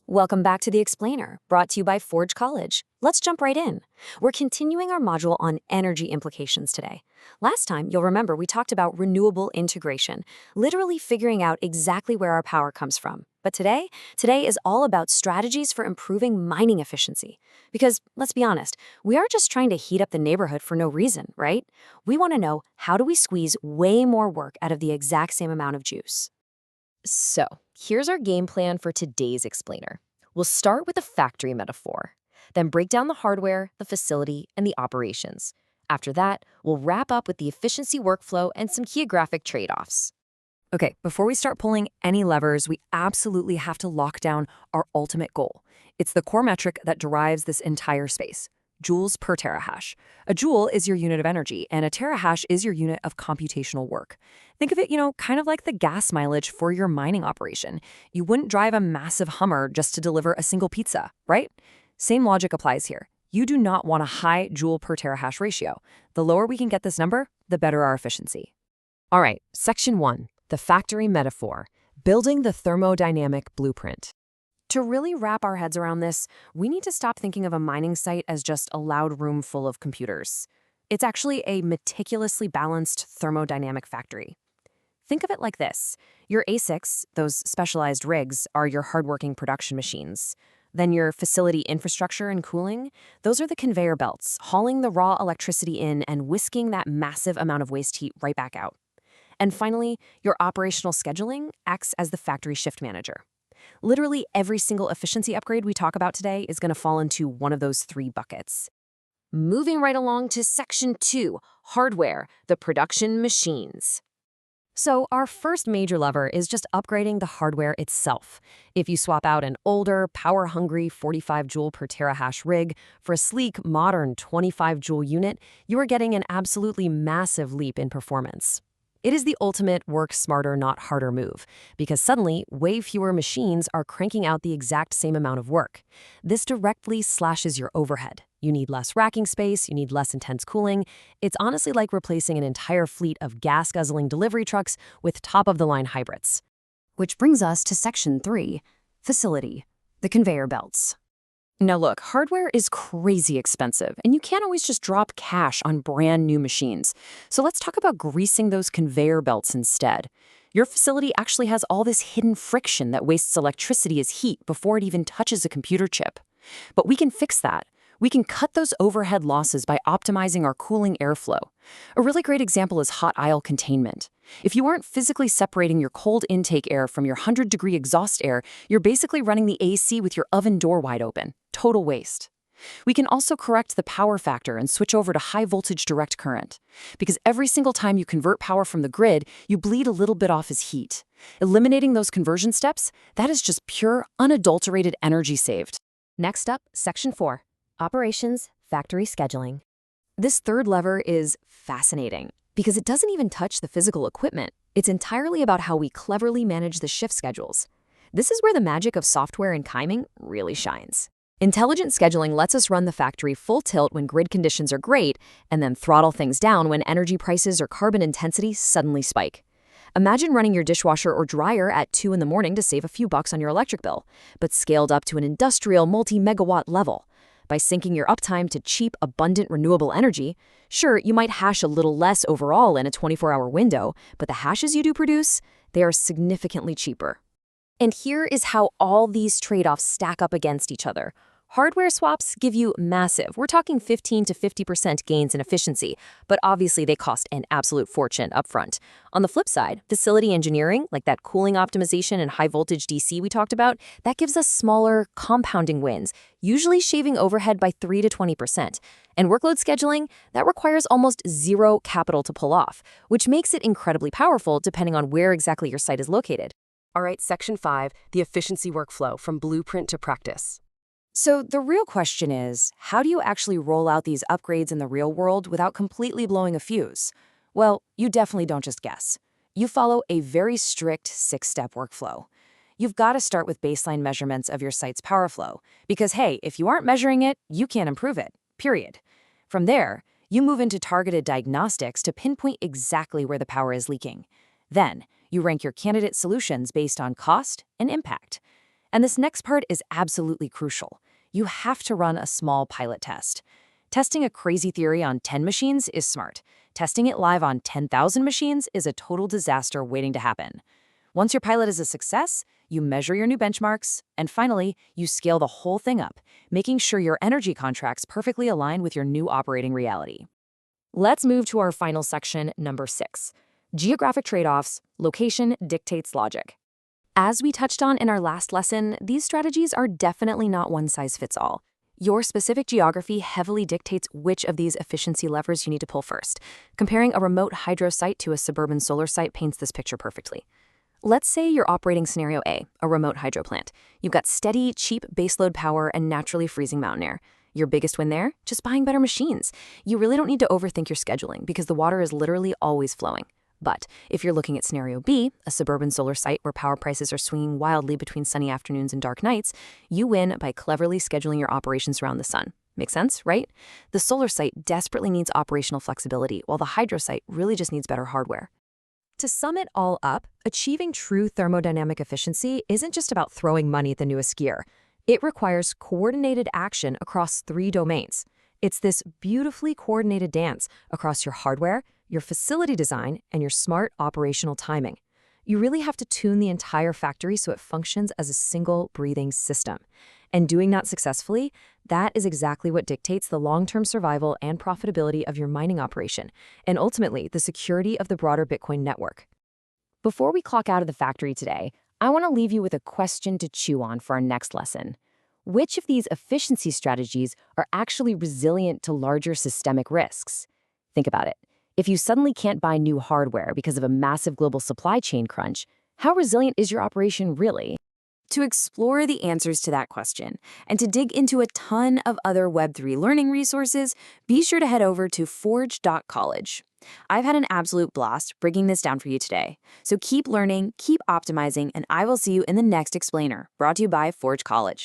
Welcome back to The Explainer, brought to you by Forge College. Let's jump right in. We're continuing our module on energy implications today. Last time, you'll remember we talked about renewable integration, literally figuring out exactly where our power comes from. But today is all about strategies for improving mining efficiency. Because, let's be honest, we aren't just trying to heat up the neighborhood for no reason, right? We want to know, how do we squeeze way more work out of the exact same amount of juice? So, here's our game plan for today's explainer. We'll start with a factory metaphor, then break down the hardware, the facility, and the operations. After that, we'll wrap up with the efficiency workflow and some geographic trade-offs. Okay, before we start pulling any levers, we absolutely have to lock down our ultimate goal. It's the core metric that derives this entire space: joules per terahash. A joule is your unit of energy, and a terahash is your unit of computational work. Think of it, kind of like the gas mileage for your mining operation. You wouldn't drive a massive Hummer just to deliver a single pizza, right? Same logic applies here. You do not want a high joule per terahash ratio. The lower we can get this number, the better our efficiency. All right, Section 1, the factory metaphor, building the thermodynamic blueprint. To really wrap our heads around this, we need to stop thinking of a mining site as just a loud room full of computers. It's actually a meticulously balanced thermodynamic factory. Think of it like this. Your ASICs, those specialized rigs, are your hardworking production machines. Then your facility infrastructure and cooling, those are the conveyor belts, hauling the raw electricity in and whisking that massive amount of waste heat right back out. And finally, your operational scheduling acts as the factory shift manager. Literally every single efficiency upgrade we talk about today is going to fall into one of those three buckets. Moving right along to Section 2, hardware, the production machines. So our first major lever is just upgrading the hardware itself. If you swap out an older, power-hungry 45 joule per terahash rig for a sleek, modern 25 joule unit, you are getting an absolutely massive leap in performance. It is the ultimate work smarter, not harder move, because suddenly, way fewer machines are cranking out the exact same amount of work. This directly slashes your overhead. You need less racking space, you need less intense cooling. It's honestly like replacing an entire fleet of gas-guzzling delivery trucks with top-of-the-line hybrids. Which brings us to Section 3, facility, the conveyor belts. Now look, hardware is crazy expensive, and you can't always just drop cash on brand new machines. So let's talk about greasing those conveyor belts instead. Your facility actually has all this hidden friction that wastes electricity as heat before it even touches a computer chip. But we can fix that. We can cut those overhead losses by optimizing our cooling airflow. A really great example is hot aisle containment. If you aren't physically separating your cold intake air from your 100-degree exhaust air, you're basically running the AC with your oven door wide open. Total waste. We can also correct the power factor and switch over to high-voltage direct current. Because every single time you convert power from the grid, you bleed a little bit off as heat. Eliminating those conversion steps, that is just pure, unadulterated energy saved. Next up, Section 4. Operations, factory scheduling. This third lever is fascinating because it doesn't even touch the physical equipment. It's entirely about how we cleverly manage the shift schedules. This is where the magic of software and timing really shines. Intelligent scheduling lets us run the factory full tilt when grid conditions are great and then throttle things down when energy prices or carbon intensity suddenly spike. Imagine running your dishwasher or dryer at 2 in the morning to save a few bucks on your electric bill, but scaled up to an industrial multi-megawatt level. By syncing your uptime to cheap, abundant renewable energy, sure, you might hash a little less overall in a 24-hour window, but the hashes you do produce, they are significantly cheaper. And here is how all these trade-offs stack up against each other. Hardware swaps give you massive, we're talking 15 to 50% gains in efficiency, but obviously they cost an absolute fortune upfront. On the flip side, facility engineering, like that cooling optimization and high-voltage DC we talked about, that gives us smaller, compounding wins, usually shaving overhead by 3 to 20%. And workload scheduling, that requires almost zero capital to pull off, which makes it incredibly powerful depending on where exactly your site is located. All right, Section 5, the efficiency workflow from blueprint to practice. So the real question is, how do you actually roll out these upgrades in the real world without completely blowing a fuse? Well, you definitely don't just guess. You follow a very strict 6-step workflow. You've got to start with baseline measurements of your site's power flow, because hey, if you aren't measuring it, you can't improve it, period. From there, you move into targeted diagnostics to pinpoint exactly where the power is leaking. Then, you rank your candidate solutions based on cost and impact. And this next part is absolutely crucial. You have to run a small pilot test. Testing a crazy theory on 10 machines is smart. Testing it live on 10,000 machines is a total disaster waiting to happen. Once your pilot is a success, you measure your new benchmarks, and finally, you scale the whole thing up, making sure your energy contracts perfectly align with your new operating reality. Let's move to our final section, number 6. Geographic trade-offs, location dictates logic. As we touched on in our last lesson, these strategies are definitely not one size fits all. Your specific geography heavily dictates which of these efficiency levers you need to pull first. Comparing a remote hydro site to a suburban solar site paints this picture perfectly. Let's say you're operating scenario A, a remote hydro plant. You've got steady, cheap baseload power and naturally freezing mountain air. Your biggest win there? Just buying better machines. You really don't need to overthink your scheduling because the water is literally always flowing. But if you're looking at scenario B, a suburban solar site where power prices are swinging wildly between sunny afternoons and dark nights, you win by cleverly scheduling your operations around the sun. Make sense, right? The solar site desperately needs operational flexibility, while the hydro site really just needs better hardware. To sum it all up, achieving true thermodynamic efficiency isn't just about throwing money at the newest gear. It requires coordinated action across 3 domains. It's this beautifully coordinated dance across your hardware, your facility design, and your smart operational timing. You really have to tune the entire factory so it functions as a single breathing system. And doing that successfully, that is exactly what dictates the long-term survival and profitability of your mining operation, and ultimately the security of the broader Bitcoin network. Before we clock out of the factory today, I want to leave you with a question to chew on for our next lesson. Which of these efficiency strategies are actually resilient to larger systemic risks? Think about it. If you suddenly can't buy new hardware because of a massive global supply chain crunch, how resilient is your operation really? To explore the answers to that question and to dig into a ton of other Web3 learning resources, be sure to head over to forge.college. I've had an absolute blast breaking this down for you today. So keep learning, keep optimizing, and I will see you in the next explainer, brought to you by Forge College.